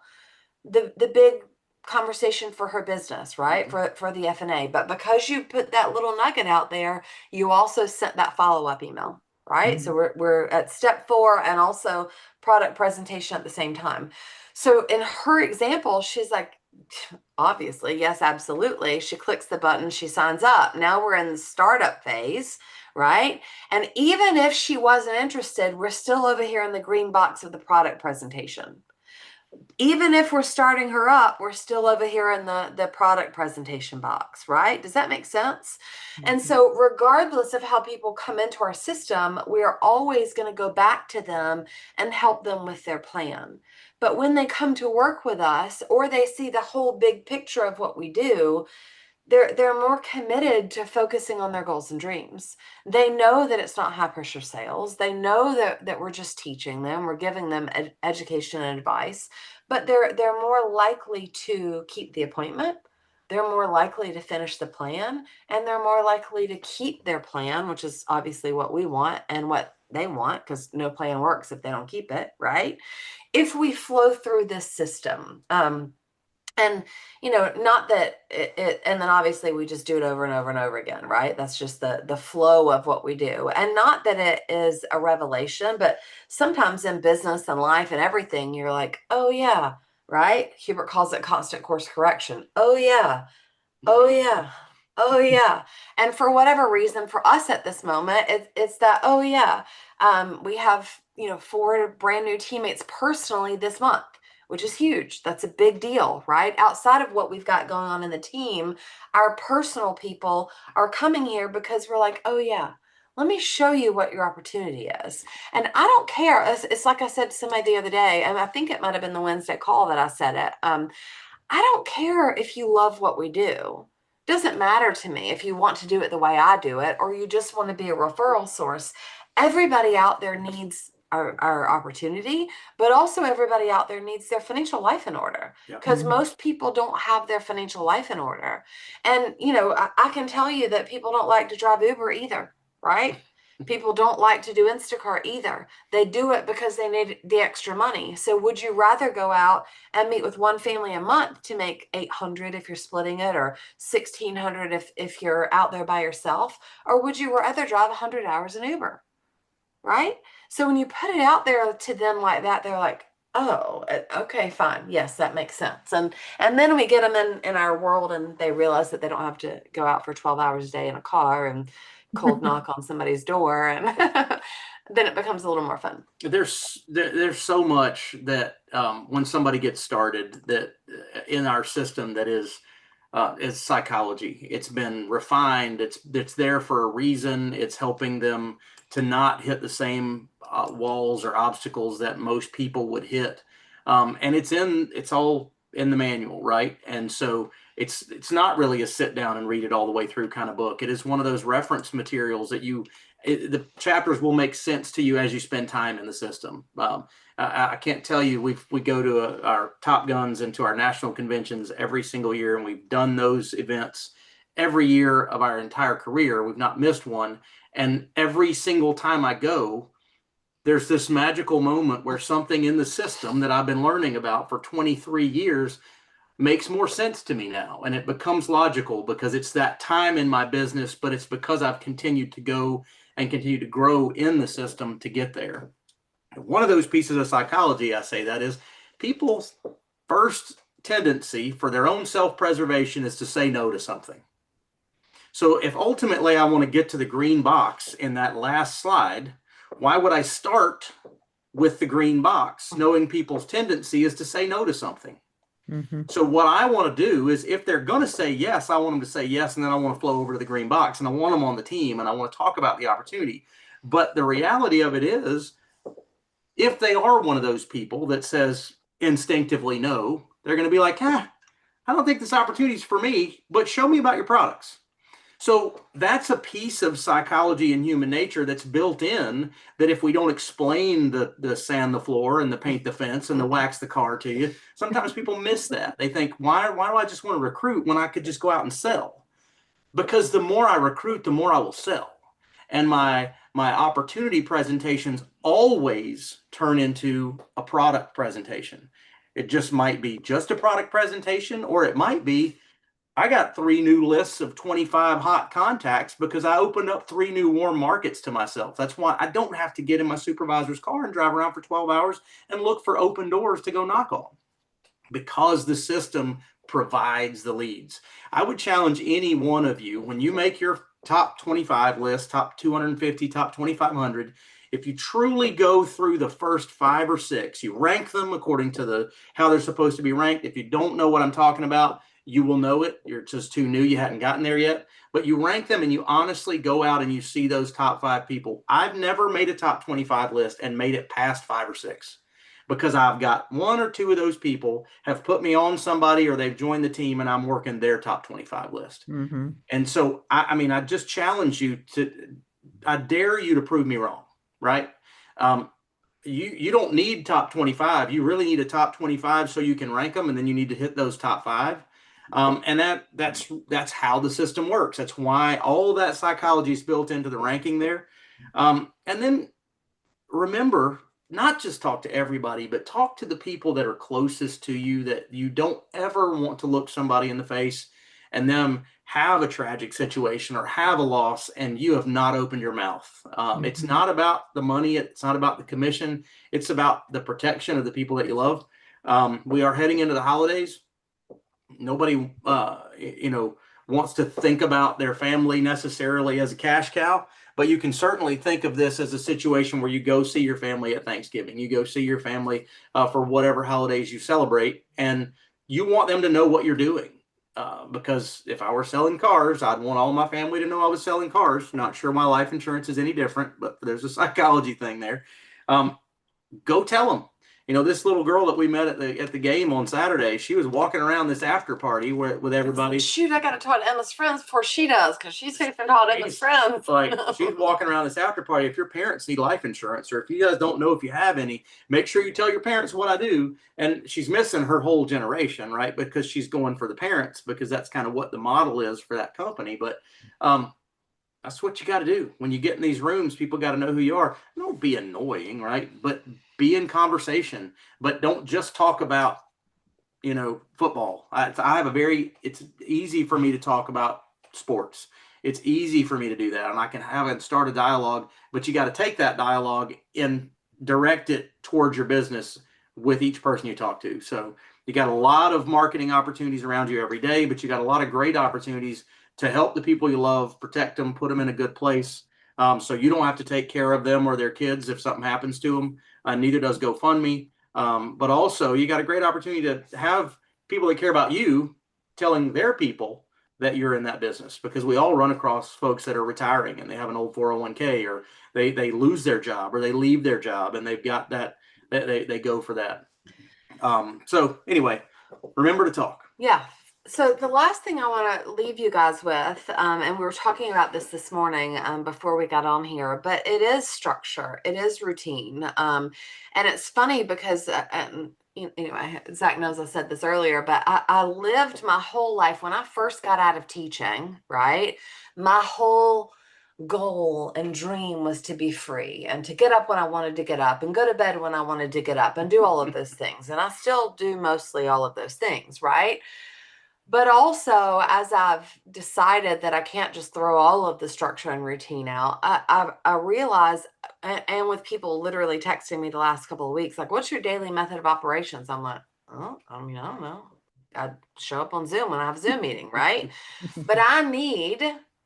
the big conversation for her business, right? For the F&A. But because you put that little nugget out there, you also sent that follow-up email, right? So we're at step 4 and also product presentation at the same time. So in her example, she's like, obviously, yes, absolutely. She clicks the button, she signs up. Now we're in the startup phase, right? And even if she wasn't interested, we're still over here in the green box of the product presentation. Even if we're starting her up, we're still over here in the product presentation box, right? Does that make sense? And so regardless of how people come into our system, we are always going to go back to them and help them with their plan. But when they come to work with us or they see the whole big picture of what we do, they're more committed to focusing on their goals and dreams. They know that it's not high pressure sales. They know that we're just teaching them, we're giving them education and advice, but they're more likely to keep the appointment. They're more likely to finish the plan, and they're more likely to keep their plan, which is obviously what we want and what they want, because no plan works if they don't keep it, right? If we flow through this system, and not that and then obviously we just do it over and over and over again, right? That's just the flow of what we do. And not that it is a revelation, but sometimes in business and life and everything, you're like, oh yeah, right? Hubert calls it constant course correction. Oh yeah. Oh yeah. Oh yeah. And for whatever reason, for us at this moment, it's that, oh yeah, we have 4 brand new teammates personally this month, which is huge. That's a big deal, right? Outside of what we've got going on in the team, our personal people are coming here because we're like, oh yeah, let me show you what your opportunity is. And I don't care. It's like I said to somebody the other day, and I think it might have been the Wednesday call that I said it. I don't care if you love what we do. Doesn't matter to me if you want to do it the way I do it, or you just want to be a referral source. Everybody out there needs our opportunity, but also everybody out there needs their financial life in order, because most people don't have their financial life in order. And, I can tell you that people don't like to drive Uber either, right? People don't like to do Instacart either. They do it because they need the extra money. So would you rather go out and meet with one family a month to make $800 if you're splitting it, or $1,600 if you're out there by yourself? Or would you rather drive 100 hours in Uber, right? So when you put it out there to them like that, they're like, oh, okay, fine. Yes, that makes sense. And then we get them in our world, and they realize that they don't have to go out for 12 hours a day in a car and cold knock on somebody's door, and then it becomes a little more fun. There's so much that when somebody gets started that in our system that is is psychology. It's been refined. It's there for a reason. It's helping them to not hit the same walls or obstacles that most people would hit. And it's all in the manual, right? And so it's not really a sit down and read it all the way through kind of book. It is one of those reference materials that the chapters will make sense to you as you spend time in the system. I can't tell you, we go to our Top Guns and to our national conventions every single year, and we've done those events every year of our entire career. We've not missed one. And every single time I go, there's this magical moment where something in the system that I've been learning about for 23 years makes more sense to me now. And it becomes logical because it's that time in my business, but it's because I've continued to go and continue to grow in the system to get there. One of those pieces of psychology, I say that, is people's first tendency for their own self-preservation is to say no to something. So if ultimately I want to get to the green box in that last slide, why would I start with the green box, knowing people's tendency is to say no to something? Mm-hmm. So what I want to do is, if they're going to say yes, I want them to say yes, and then I want to flow over to the green box, and I want them on the team, and I want to talk about the opportunity. But the reality of it is, if they are one of those people that says instinctively no, they're going to be like, I don't think this opportunity is for me, but show me about your products. So that's a piece of psychology and human nature that's built in, that if we don't explain the sand the floor and the paint the fence and the wax the car to you, sometimes people miss that. They think, why do I just want to recruit when I could just go out and sell? Because the more I recruit, the more I will sell. And my opportunity presentations always turn into a product presentation. It just might be just a product presentation, or it might be, I got 3 new lists of 25 hot contacts because I opened up 3 new warm markets to myself. That's why I don't have to get in my supervisor's car and drive around for 12 hours and look for open doors to go knock on, because the system provides the leads. I would challenge any one of you, when you make your top 25 list, top 250, top 2,500, if you truly go through the first 5 or 6, you rank them according to how they're supposed to be ranked. If you don't know what I'm talking about, you will know it. You're just too new. You hadn't gotten there yet. But you rank them and you honestly go out and you see those top 5 people. I've never made a top 25 list and made it past 5 or 6, because I've got 1 or 2 of those people have put me on somebody, or they've joined the team and I'm working their top 25 list. Mm-hmm. And so, I just challenge you I dare you to prove me wrong, right? You don't need top 25. You really need a top 25 so you can rank them, and then you need to hit those top 5. And that's how the system works. That's why all that psychology is built into the ranking there. And then remember, not just talk to everybody, but talk to the people that are closest to you, that you don't ever want to look somebody in the face and them have a tragic situation or have a loss and you have not opened your mouth. It's not about the money. It's not about the commission. It's about the protection of the people that you love. We are heading into the holidays. Nobody, wants to think about their family necessarily as a cash cow, but you can certainly think of this as a situation where you go see your family at Thanksgiving. You go see your family for whatever holidays you celebrate, and you want them to know what you're doing. Because if I were selling cars, I'd want all my family to know I was selling cars. Not sure my life insurance is any different, but there's a psychology thing there. Go tell them. This little girl that we met at the game on Saturday, she was walking around this after party with everybody. Shoot, I got to talk to Emma's friends before she does, because she's fixing to talk to Emma's friends. Like, she's walking around this after party. If your parents need life insurance, or if you guys don't know if you have any, make sure you tell your parents what I do. And she's missing her whole generation, right? Because she's going for the parents, because that's kind of what the model is for that company. But that's what you got to do. When you get in these rooms, people got to know who you are. Don't be annoying, right? But be in conversation. But don't just talk about, football. It's easy for me to talk about sports. It's easy for me to do that. And I can start a dialogue, but you got to take that dialogue and direct it towards your business with each person you talk to. So you got a lot of marketing opportunities around you every day, but you got a lot of great opportunities to help the people you love, protect them, put them in a good place. So you don't have to take care of them or their kids if something happens to them. Neither does GoFundMe. But also, you got a great opportunity to have people that care about you telling their people that you're in that business, because we all run across folks that are retiring and they have an old 401k, or they lose their job, or they leave their job and they've got that they go for that. So anyway, remember to talk. Yeah. So the last thing I want to leave you guys with, and we were talking about this morning before we got on here, but it is structure, it is routine, and it's funny because anyway, Zach knows I said this earlier, but I lived my whole life when I first got out of teaching, right? My whole goal and dream was to be free and to get up when I wanted to get up and go to bed when I wanted to get up and do all of those things. And I still do mostly all of those things, right? But also, as I've decided that I can't just throw all of the structure and routine out, I realize, and with people literally texting me the last couple of weeks, like, what's your daily method of operations? I'm like, oh, I mean, I don't know. I show up on Zoom when I have a Zoom meeting, right? But I need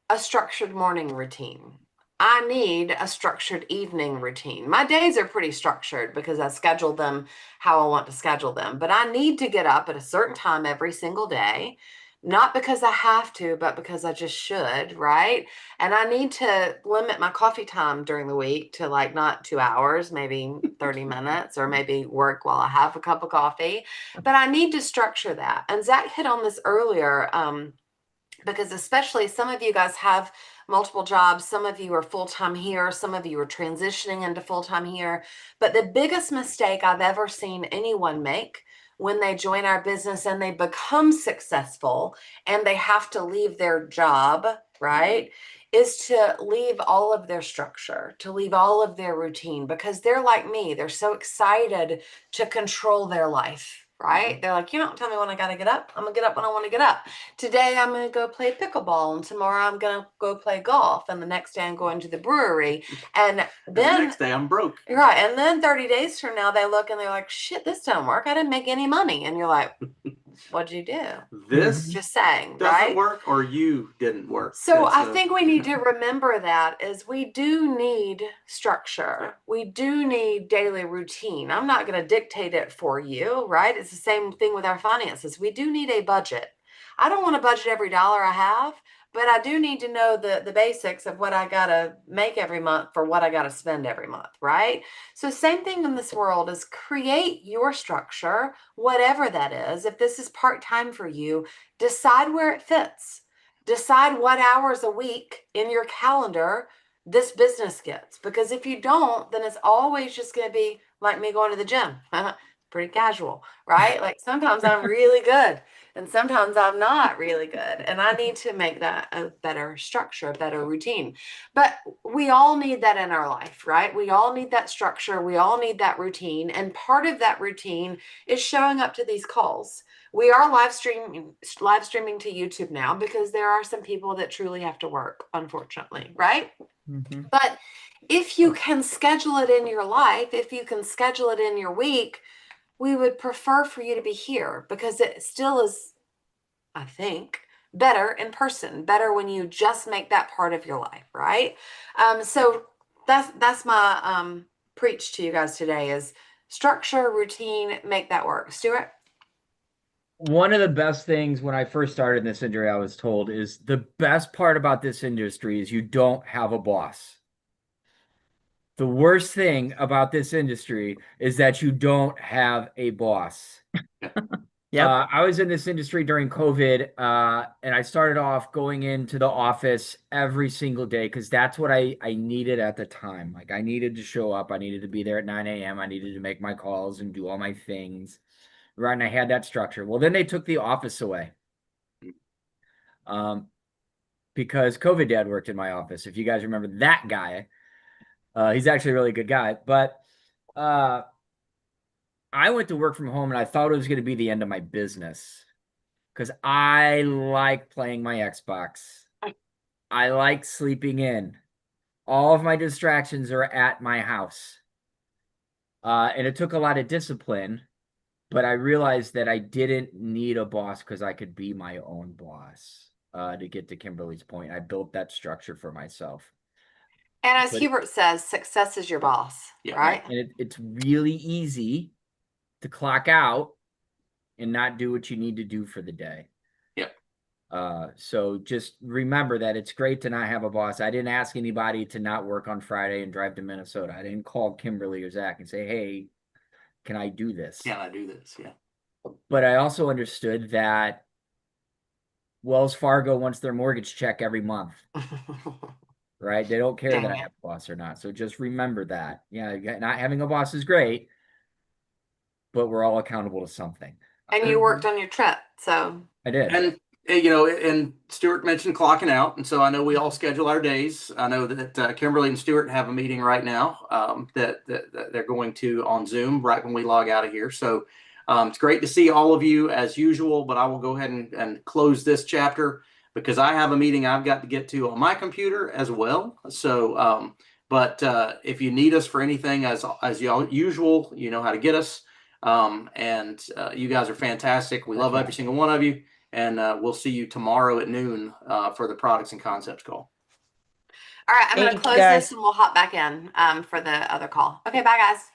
a structured morning routine. I need a structured evening routine. My days are pretty structured because I schedule them how I want to schedule them, but I need to get up at a certain time every single day, not because I have to, but because I just should, right? And I need to limit my coffee time during the week to like not 2 hours, maybe 30 minutes, or maybe work while I have a cup of coffee. But I need to structure that. And Zach hit on this earlier, because especially some of you guys have multiple jobs. Some of you are full-time here. Some of you are transitioning into full-time here. But the biggest mistake I've ever seen anyone make when they join our business and they become successful and they have to leave their job, right, is to leave all of their structure, to leave all of their routine, because they're like me. They're so excited to control their life. Right? They're like, you don't tell me when I got to get up. I'm going to get up when I want to get up. Today, I'm going to go play pickleball, and tomorrow I'm going to go play golf, and the next day I'm going to the brewery. And then the next day I'm broke. Right. And then 30 days from now, they look and they're like, shit, this don't work. I didn't make any money. And you're like, what'd you do? This Just saying, doesn't right? work, or you didn't work. So I think we need to remember that is we do need structure. Yeah. We do need daily routine. I'm not going to dictate it for you, right? It's the same thing with our finances. We do need a budget. I don't want to budget every dollar I have, but I do need to know the basics of what I got to make every month for what I got to spend every month, right? So same thing in this world is create your structure, whatever that is. If this is part-time for you, decide where it fits. Decide what hours a week in your calendar this business gets. Because if you don't, then it's always just going to be like me going to the gym. Pretty casual, right? Like sometimes I'm really good and sometimes I'm not really good. And I need to make that a better structure, a better routine. But we all need that in our life, right? We all need that structure. We all need that routine. And part of that routine is showing up to these calls. We are live streaming to YouTube now because there are some people that truly have to work, unfortunately, right? Mm-hmm. But if you can schedule it in your life, if you can schedule it in your week, we would prefer for you to be here because it still is, I think, better in person, better when you just make that part of your life, right? So that's my preach to you guys today is structure, routine, make that work. Stuart? One of the best things when I first started in this industry, I was told, is the best part about this industry is you don't have a boss. The worst thing about this industry is that you don't have a boss. Yep. I was in this industry during COVID, and I started off going into the office every single day because that's what I needed at the time. Like I needed to show up. I needed to be there at 9 a.m. I needed to make my calls and do all my things. Right. And I had that structure. Well, then they took the office away. Because COVID dad worked in my office. If you guys remember that guy, he's actually a really good guy. But I went to work from home and I thought it was going to be the end of my business because I like playing my Xbox. I like sleeping in. All of my distractions are at my house. And it took a lot of discipline, but I realized that I didn't need a boss because I could be my own boss. To get to Kimberly's point, I built that structure for myself. And as Hubert says, success is your boss, Yeah, right? And it's really easy to clock out and not do what you need to do for the day. Yeah. So just remember that it's great to not have a boss. I didn't ask anybody to not work on Friday and drive to Minnesota. I didn't call Kimberly or Zack and say, hey, can I do this? Can I do this? Yeah. But I also understood that Wells Fargo wants their mortgage check every month, right? They don't care that I have a boss or not. So just remember that. Yeah, not having a boss is great, but we're all accountable to something. And you worked on your trip, so. I did. And and Stuart mentioned clocking out, and so I know we all schedule our days. I know that Kimberly and Stuart have a meeting right now that they're going to on Zoom right when we log out of here. So it's great to see all of you as usual, but I will go ahead and close this chapter because I have a meeting I've got to get to on my computer as well. So, but if you need us for anything as usual, you know how to get us. And you guys are fantastic. We love every single one of you. And we'll see you tomorrow at noon for the products and concepts call. All right, I'm going to Thank you, close guys. this and we'll hop back in for the other call. Okay, bye guys.